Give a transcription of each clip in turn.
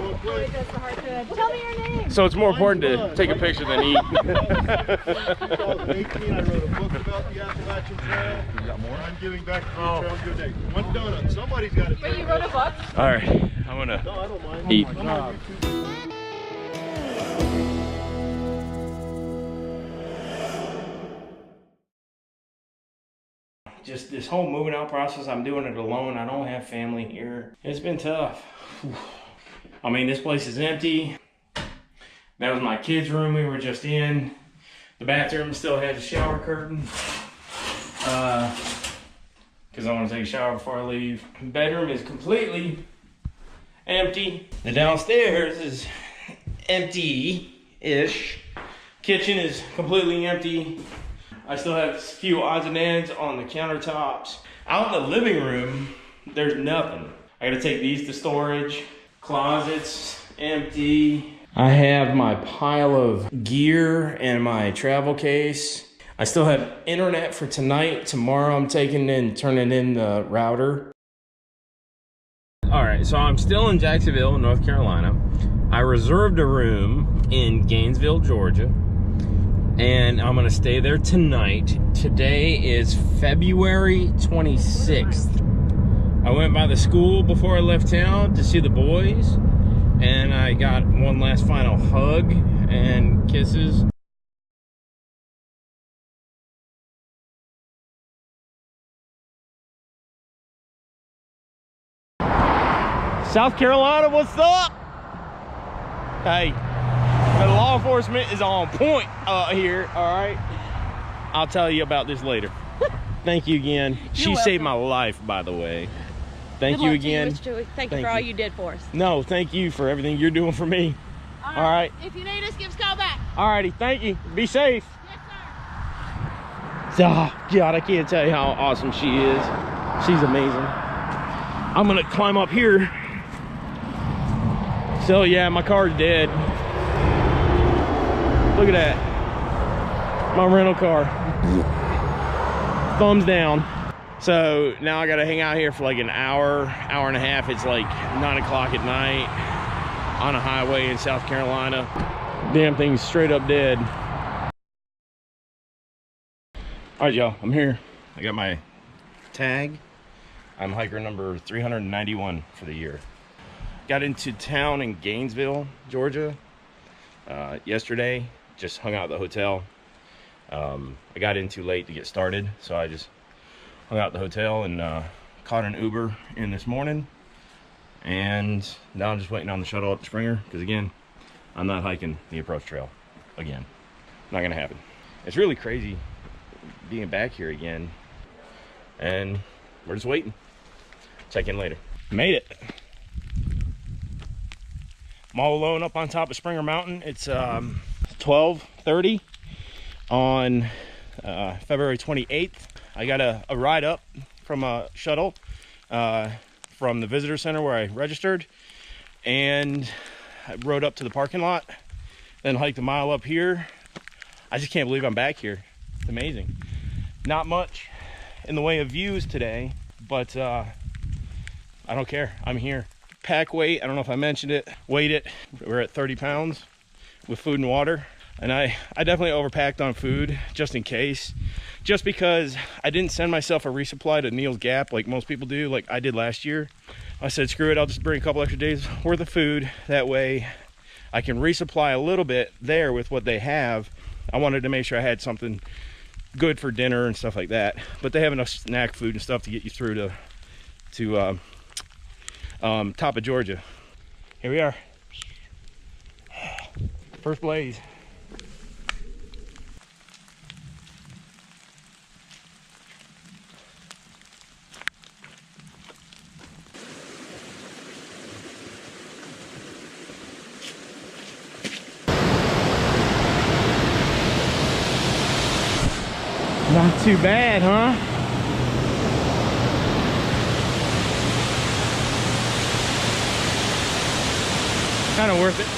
Tell me your name. So it's more important to take a picture than eat. I wrote a book about the Appalachian Trail. You got more? I'm giving back to the trail. Good day. One donut. Somebody's got it. Wait, you wrote a book? All right, I'm gonna eat. Just this whole moving out process, I'm doing it alone. I don't have family here. It's been tough. I mean, this place is empty. That was my kids' room we were just in. The bathroom still has a shower curtain. Because I want to take a shower before I leave. The bedroom is completely empty. The downstairs is empty-ish. Kitchen is completely empty. I still have a few odds and ends on the countertops. Out in the living room, there's nothing. I gotta take these to storage. Closets, empty. I have my pile of gear and my travel case. I still have internet for tonight. Tomorrow I'm turning in the router. All right, so I'm still in Jacksonville, North Carolina. I reserved a room in Gainesville, Georgia. And I'm gonna stay there tonight. Today is February 26th. I went by the school before I left town to see the boys, and I got one last final hug and kisses. South Carolina, what's up? Hey. The law enforcement is on point here, all right? I'll tell you about this later. Thank you again. She saved my life, by the way. Thank you again. Thank you for all you did for us. No, thank you for everything you're doing for me. All right. If you need us, give us a call back. All righty, thank you. Be safe. Yes, sir. Oh, God, I can't tell you how awesome she is. She's amazing. I'm gonna climb up here. So yeah, my car's dead. Look at that. My rental car. Thumbs down. So now I gotta hang out here for like an hour, hour and a half. It's like 9 o'clock at night on a highway in South Carolina. Damn thing's straight up dead. All right, y'all, I'm here. I got my tag. I'm hiker number 391 for the year. Got into town in Gainesville, Georgia yesterday. Just hung out at the hotel. I got in too late to get started, so I just hung out at the hotel and caught an Uber in this morning. And now I'm just waiting on the shuttle up to Springer, because again, I'm not hiking the approach trail again. Not gonna happen. It's really crazy being back here again, and we're just waiting. Check in later. Made it. I'm all alone up on top of Springer Mountain. It's 12:30 on February 28th. I got a ride up from a shuttle from the visitor center where I registered, and I rode up to the parking lot, then hiked a mile up here. I just can't believe I'm back here. It's amazing. Not much in the way of views today, but I don't care. I'm here. Pack weight, I don't know if I mentioned it, weighed it. We're at 30 pounds with food and water. And I definitely overpacked on food just in case. Just because I didn't send myself a resupply to Neil's Gap like most people do, like I did last year. I said, screw it, I'll just bring a couple extra days worth of food. That way I can resupply a little bit there with what they have. I wanted to make sure I had something good for dinner and stuff like that. But they have enough snack food and stuff to get you through to top of Georgia. Here we are. First blaze. Not too bad, huh? Kind of worth it.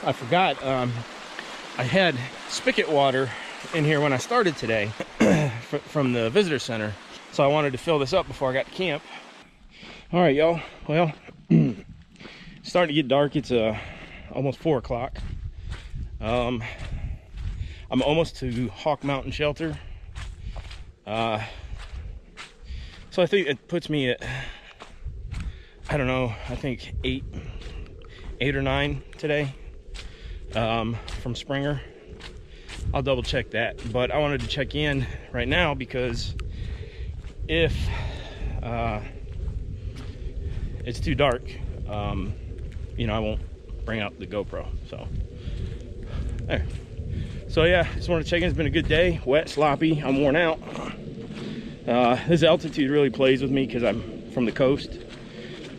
I forgot, I had spigot water in here when I started today from the visitor center. So I wanted to fill this up before I got to camp. All right, y'all. Well, it's starting to get dark. It's almost 4 o'clock. I'm almost to Hawk Mountain Shelter. So I think it puts me at, I don't know, I think 8 or 9 today from Springer. I'll double check that, but I wanted to check in right now because if it's too dark, you know, I won't bring out the GoPro. So there. So yeah, just want to check in. It's been a good day. Wet, sloppy. I'm worn out. This altitude really plays with me because I'm from the coast,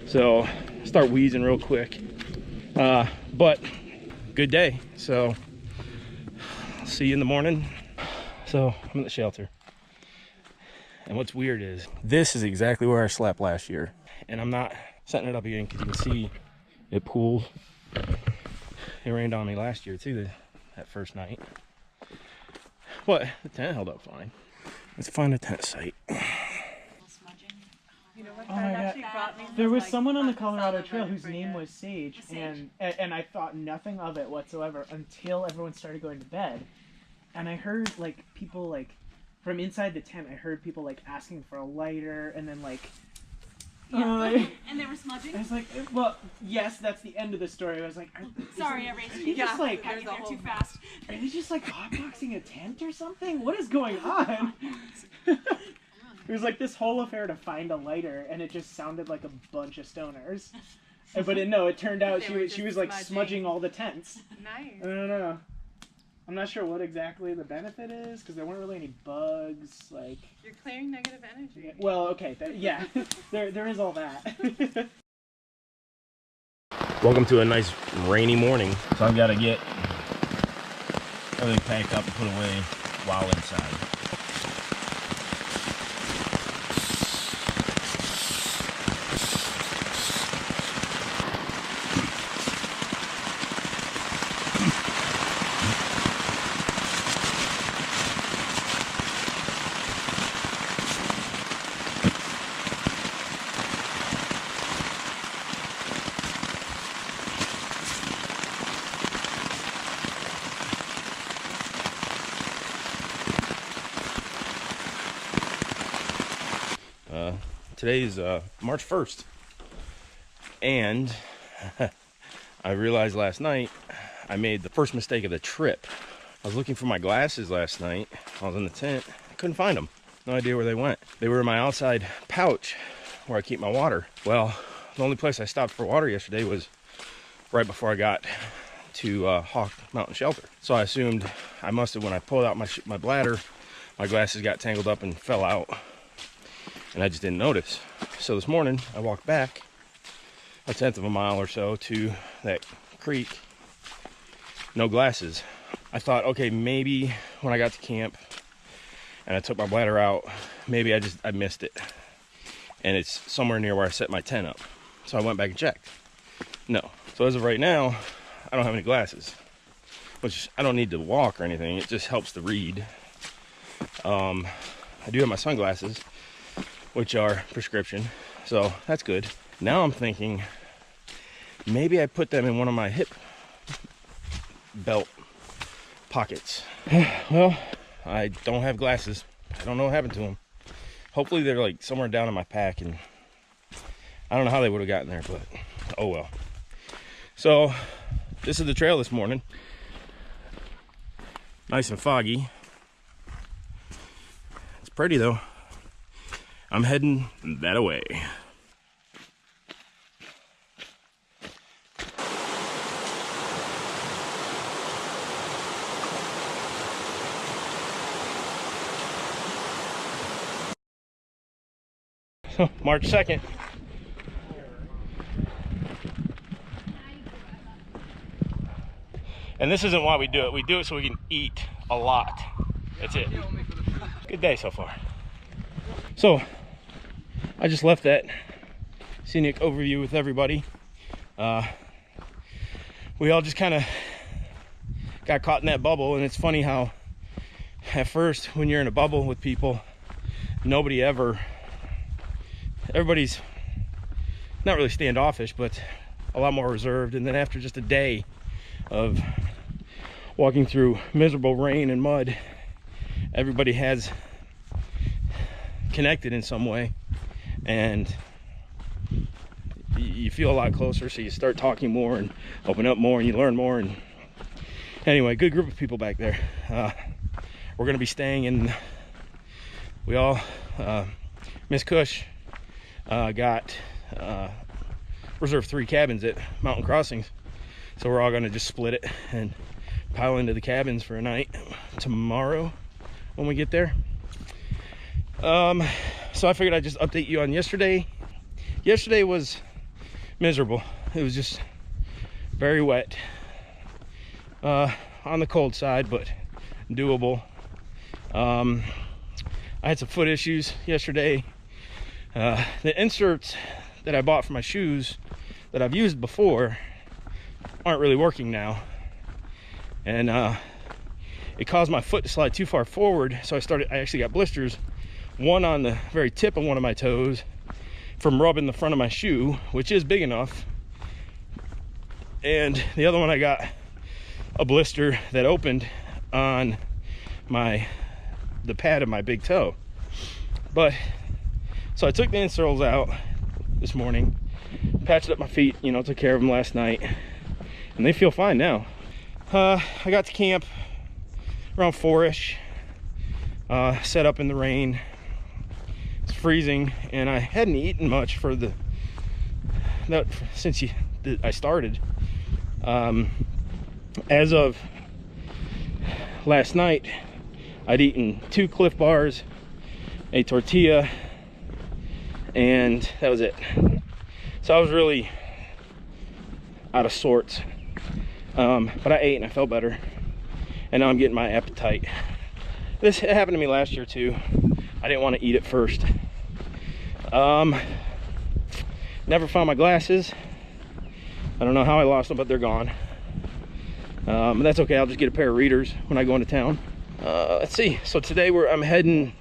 so I start wheezing real quick. But good day. So I'll see you in the morning. So I'm at the shelter, and what's weird is this is exactly where I slept last year, and I'm not setting it up again because you can see it pools. It rained on me last year too, that first night, but the tent held up fine. Let's find a tent site. Oh my god, there was someone on the Colorado Trail whose name was Sage, and I thought nothing of it whatsoever until everyone started going to bed, and I heard like people like from inside the tent. I heard people like asking for a lighter, and then like. And they were smudging? I was like, well, yes, that's the end of the story. I was like, sorry, I raced you. Just like, got you there too fast. Are they just like hotboxing a tent or something? What is going on? It was like this whole affair to find a lighter, and it just sounded like a bunch of stoners. But it turned out she was like smudging all the tents. Nice. I don't know. I'm not sure what exactly the benefit is, because there weren't really any bugs, like... You're clearing negative energy. Well, okay, yeah, there is all that. Welcome to a nice rainy morning. So I've got to get everything packed up and put away while inside. Today's March 1st, and I realized last night I made the first mistake of the trip. I was looking for my glasses last night. I was in the tent. I couldn't find them. No idea where they went. They were in my outside pouch where I keep my water. Well, the only place I stopped for water yesterday was right before I got to Hawk Mountain Shelter. So I assumed I must have, when I pulled out my bladder, my glasses got tangled up and fell out. And I just didn't notice. So this morning I walked back 1/10 of a mile or so to that creek. No glasses. I thought, okay, maybe when I got to camp and I took my bladder out, maybe I missed it. And it's somewhere near where I set my tent up. So I went back and checked. No. So as of right now, I don't have any glasses. Which I don't need to walk or anything. It just helps to read. I do have my sunglasses, which are prescription, so that's good. Now I'm thinking maybe I put them in one of my hip belt pockets. Well, I don't have glasses. I don't know what happened to them. Hopefully they're like somewhere down in my pack, and I don't know how they would have gotten there, but oh well. So this is the trail this morning. Nice and foggy. It's pretty though. I'm heading that way. So, March 2nd. And this isn't why we do it. We do it so we can eat a lot. That's it. Good day so far. So, I just left that scenic overview with everybody. We all just kind of got caught in that bubble. And it's funny how at first when you're in a bubble with people, everybody's not really standoffish, but a lot more reserved. And then after just a day of walking through miserable rain and mud, everybody has connected in some way, and you feel a lot closer, so you start talking more and open up more and you learn more. And anyway, good group of people back there. We're gonna be staying in, we all Miss Cush got reserved 3 cabins at Mountain Crossings, so we're all gonna just split it and pile into the cabins for a night tomorrow when we get there. So I figured I'd just update you on yesterday. Yesterday was miserable. It was just very wet, on the cold side, but doable. I had some foot issues yesterday. The inserts that I bought for my shoes that I've used before aren't really working now, and it caused my foot to slide too far forward, so I actually got blisters, one on the very tip of one of my toes from rubbing the front of my shoe, which is big enough, and the other one I got a blister that opened on the pad of my big toe. But so I took the insoles out this morning, patched up my feet, you know, took care of them last night, and they feel fine now. I got to camp around 4-ish, set up in the rain. It's freezing, and I hadn't eaten much since I started. As of last night, I'd eaten 2 Cliff Bars, a tortilla, and that was it. So I was really out of sorts, but I ate and I felt better, and now I'm getting my appetite. This happened to me last year too. I didn't want to eat it first. Never found my glasses. I don't know how I lost them, but they're gone. But that's okay. I'll just get a pair of readers when I go into town. Let's see. So today I'm heading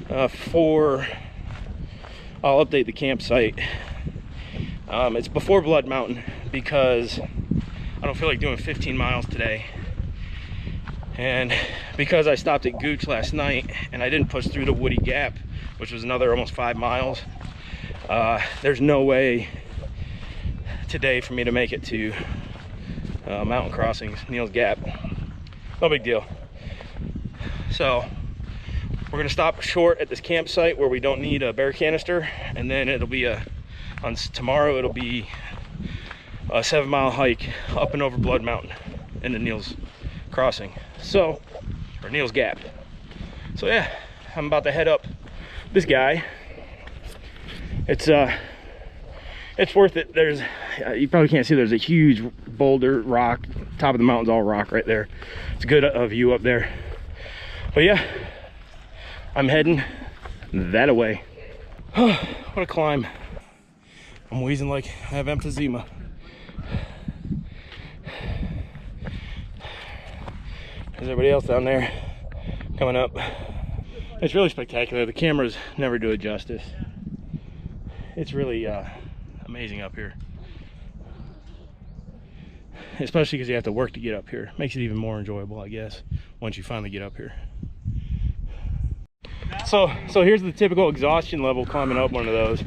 I'll update the campsite. It's before Blood Mountain because I don't feel like doing 15 miles today. And because I stopped at Gooch last night and I didn't push through the Woody Gap, which was another almost 5 miles, there's no way today for me to make it to Mountain Crossings, Neal's Gap. No big deal. So we're gonna stop short at this campsite where we don't need a bear canister, and then it'll be tomorrow it'll be a 7-mile hike up and over Blood Mountain into Neal's Crossing, or Neal's Gap. So yeah, I'm about to head up this guy. It's worth it. There's you probably can't see, there's a huge boulder rock, top of the mountain's all rock right there. It's a good view up there. But yeah, I'm heading that away. What a climb. I'm wheezing like I have emphysema. There's everybody else down there coming up. It's really spectacular. The cameras never do it justice. It's really amazing up here, especially because you have to work to get up here. Makes it even more enjoyable, I guess, once you finally get up here. So here's the typical exhaustion level climbing up one of those.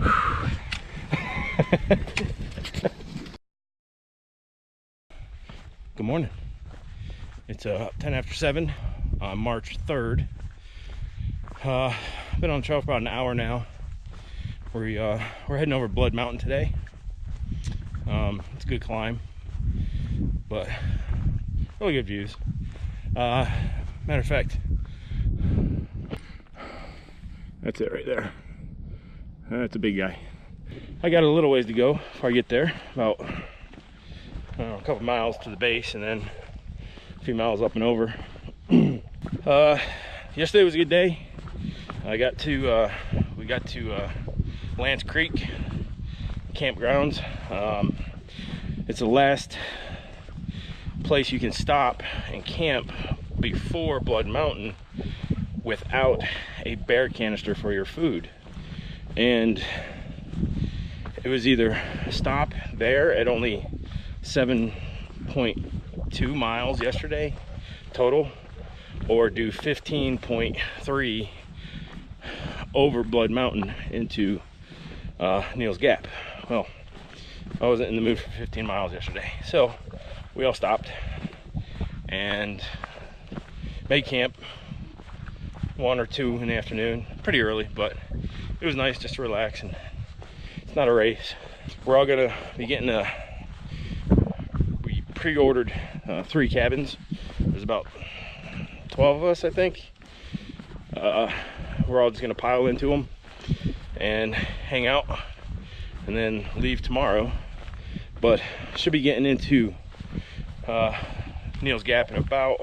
Good morning. It's 10 after 7 on March 3rd. Been on the trail for about an hour now. We're heading over Blood Mountain today. It's a good climb, but really good views. Matter of fact, that's it right there. That's a big guy. I got a little ways to go before I get there, about a couple miles to the base, and then a few miles up and over. Yesterday was a good day. We got to Lance Creek campgrounds. It's the last place you can stop and camp before Blood Mountain without a bear canister for your food. And it was either stop there at only 7.2 miles yesterday total, or do 15.3 over Blood Mountain into Neal's Gap. Well, I wasn't in the mood for 15 miles yesterday, so we all stopped and made camp 1 or 2 in the afternoon, pretty early, but it was nice just to relax, and it's not a race. We're all gonna be getting we pre-ordered 3 cabins. There's about 12 of us, I think. We're all just gonna pile into them and hang out and then leave tomorrow, but should be getting into Neal's Gap in about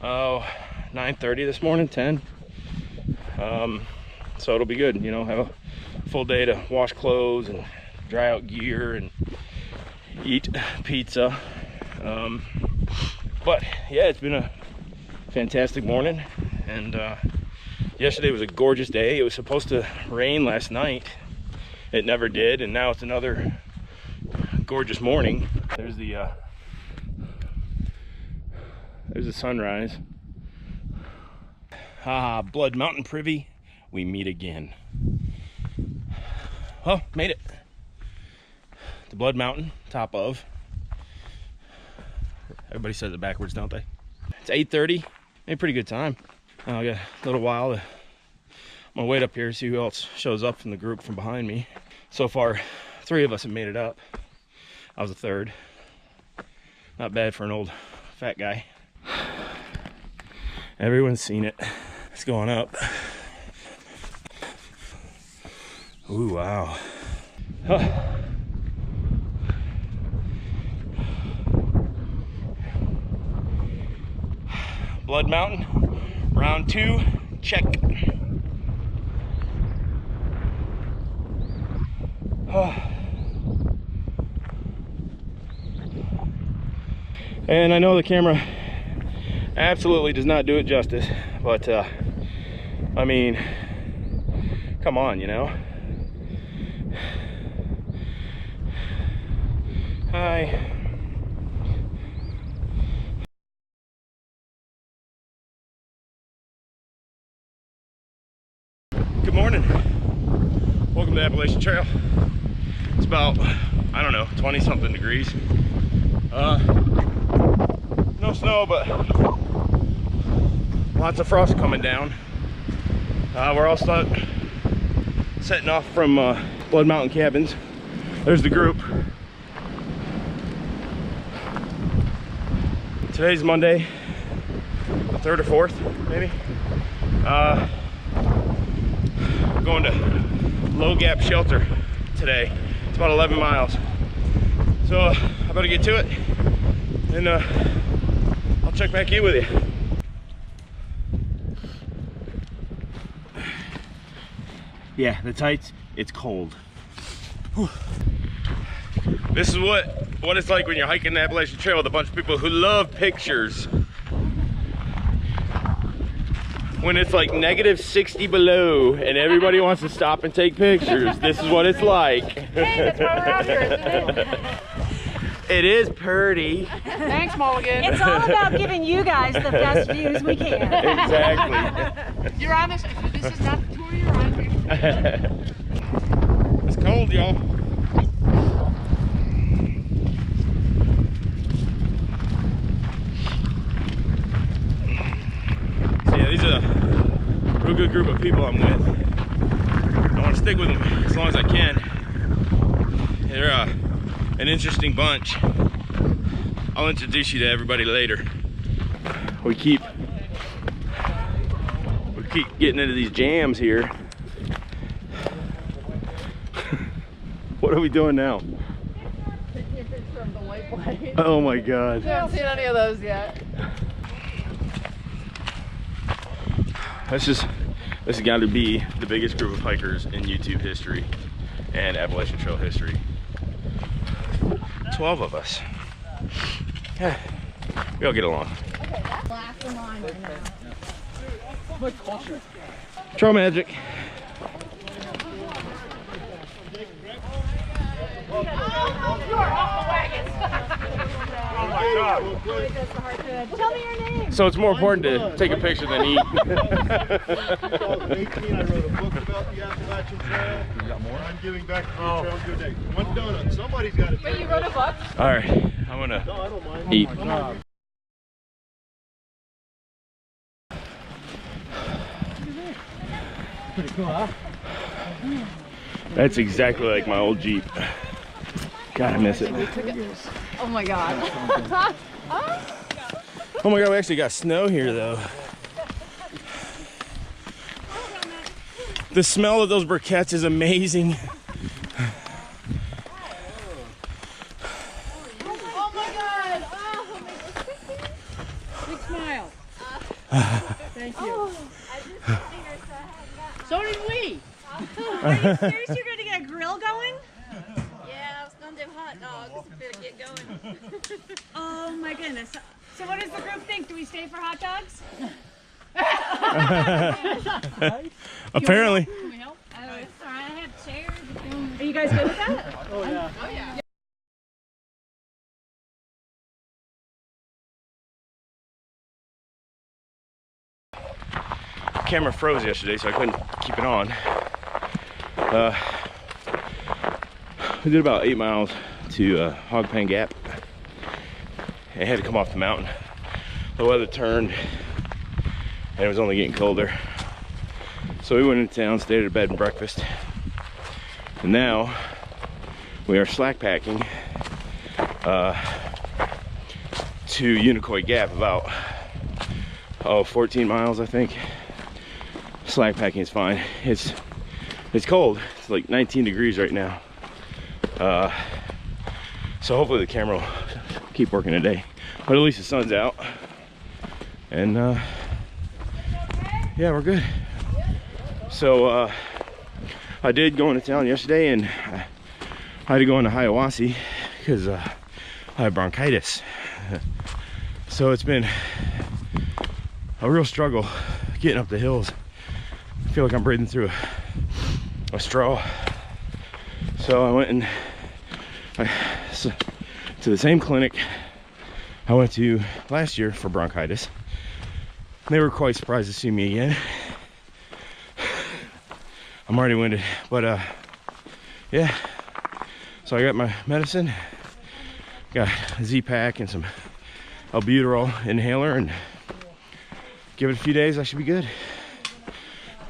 9:30 this morning, 10. So it'll be good, you know, have a full day to wash clothes and dry out gear and eat pizza. But yeah, it's been a fantastic morning, and yesterday was a gorgeous day. It was supposed to rain last night. It never did, and now it's another gorgeous morning. There's the sunrise. Blood Mountain Privy, we meet again. Well, made it to Blood Mountain, top of. Everybody says it backwards, don't they? It's 8:30. Made a pretty good time. I got a little while to, I'm gonna wait up here, see who else shows up from the group from behind me. So far, 3 of us have made it up. I was the 3rd. Not bad for an old fat guy. Everyone's seen it. It's going up. Ooh, wow. Huh. Blood Mountain, round 2, check. And I know the camera absolutely does not do it justice, but I mean, come on, you know. Hi. Good morning. Welcome to the Appalachian Trail. It's about, I don't know, 20 something degrees. No snow, but lots of frost coming down. We're all setting off from Blood Mountain Cabins. There's the group. Today's Monday, the 3rd or 4th, maybe. We're going to Low Gap Shelter today. It's about 11 miles. So I better get to it, and I'll check back in with you. Yeah, the tights, it's cold. Whew. This is what it's like when you're hiking the Appalachian Trail with a bunch of people who love pictures. When it's like -60 below and everybody wants to stop and take pictures, this is what it's like. Hey, that's why we're out here, isn't it? It is pretty. Thanks, Mulligan. It's all about giving you guys the best views we can. Exactly. You're on this. This is not the tour you're on. It's cold, y'all. So yeah, these are a real good group of people I'm with. I want to stick with them as long as I can. They're an interesting bunch. I'll introduce you to everybody later. We keep getting into these jams here. What are we doing now? Taking a picture of the waypoint. Oh my God. I haven't seen any of those yet. This has got to be the biggest group of hikers in YouTube history and Appalachian Trail history. 12 of us. Yeah, we all get along. Okay, that's last in line right now. Trail magic. Tell me your name. So it's more important to take a picture than eat. 2018, I wrote a book about the Appalachian Trail. You got more? I'm giving back to the trail. Good day. One donut. Somebody's got to. Wait, you wrote a book? All right, I'm gonna No, I don't mind. eat. Pretty cool, huh? That's exactly like my old Jeep. God, I miss it. Oh my god. Oh my God, we actually got snow here though. The smell of those briquettes is amazing. Oh my god. Big smile. Thank you. So did we. Are you serious? You're going to get a grill going? Yeah, I was gonna do hot dogs. Better get going. Oh my goodness. So what does the group think? Do we stay for hot dogs? Apparently. Can we help? Oh, it's all right. I have chairs. Are you guys good with that? Oh yeah. Oh yeah. Camera froze yesterday, so I couldn't keep it on. We did about 8 miles to Hog Pen Gap. I had to come off the mountain. The weather turned and it was only getting colder. So we went into town, stayed at a bed and breakfast. And now we are slack packing to Unicoi Gap, about 14 miles I think. Slack packing is fine. It's cold. It's like 19 degrees right now. So hopefully the camera will keep working today. But at least the sun's out. And yeah, we're good. So I did go into town yesterday and I had to go into Hiawassee because I have bronchitis. So it's been a real struggle getting up the hills. I feel like I'm breathing through a straw. So I went and to the same clinic I went to last year for bronchitis. They were quite surprised to see me again. I'm already winded, but yeah. So I got my medicine, got a Z-Pack and some albuterol inhaler, and give it a few days, I should be good.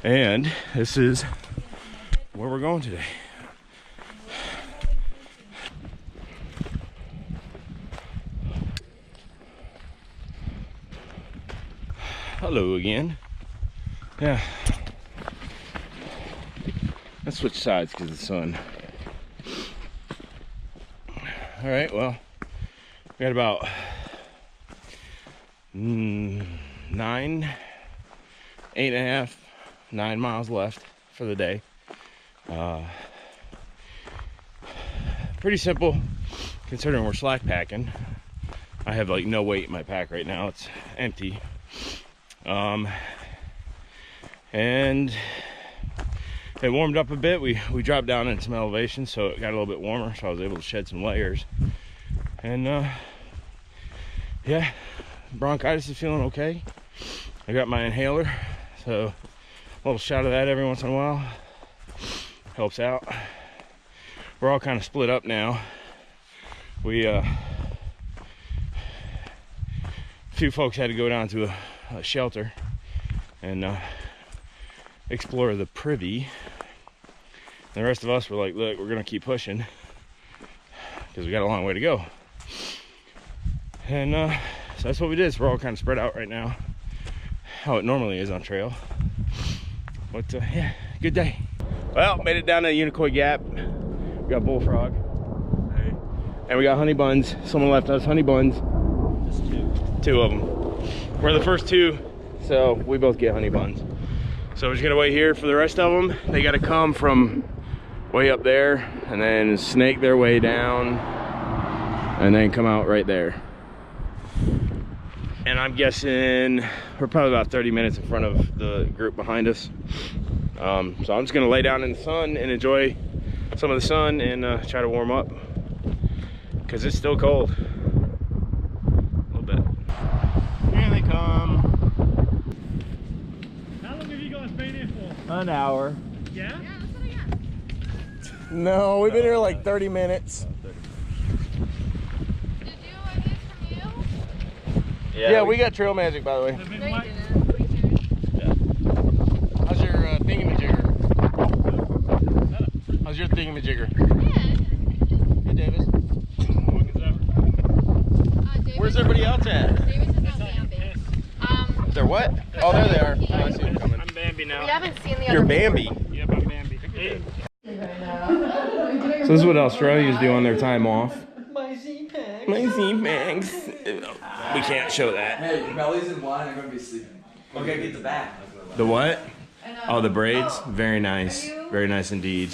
And this is where we're going today. Hello again. Yeah. Let's switch sides because of the sun. All right, well, we got about 9 miles left for the day. Pretty simple considering we're slack packing. I have like no weight in my pack right now, it's empty. And it warmed up a bit. We dropped down in some elevation, so it got a little bit warmer, so I was able to shed some layers. And yeah, bronchitis is feeling okay. I got my inhaler, so a little shot of that every once in a while helps out. We're all kind of split up now. We a few folks had to go down to a shelter and explore the privy. And the rest of us were like, look, we're gonna keep pushing because we got a long way to go. And so that's what we did. So we're all kind of spread out right now, how it normally is on trail. But yeah, good day. Well, made it down to Unicoi Gap. We got bullfrog, and we got honey buns. Someone left us honey buns. Just two of them. We're the first two, so we both get honey buns. So we're just gonna wait here for the rest of them. They gotta come from way up there and then snake their way down and then come out right there. And I'm guessing we're probably about 30 minutes in front of the group behind us. So I'm just gonna lay down in the sun and enjoy some of the sun and try to warm up because it's still cold. A little bit. Here they come. How long have you guys been here for? An hour. Yeah? No, we've been here like 30 minutes. Did you I get from you? Yeah, we got trail magic, by the way. They've been No, you waiting. didn't. How's your thingamajigger? How's your thingamajigger? Hey, Davis. Where's everybody else at? Davis is not Bambi. They're what? Oh, there they are. I see them coming. I'm Bambi now. We haven't seen the You're other Bambi. Yep, I'm Bambi. Hey. So this is what Australians do on their time off. My Z-Pack. My Z-Bags. We can't show that. Hey, your belly's in wine, I'm gonna be sleeping. Okay, get the back. The what? Oh, the braids? Very nice. Very nice indeed.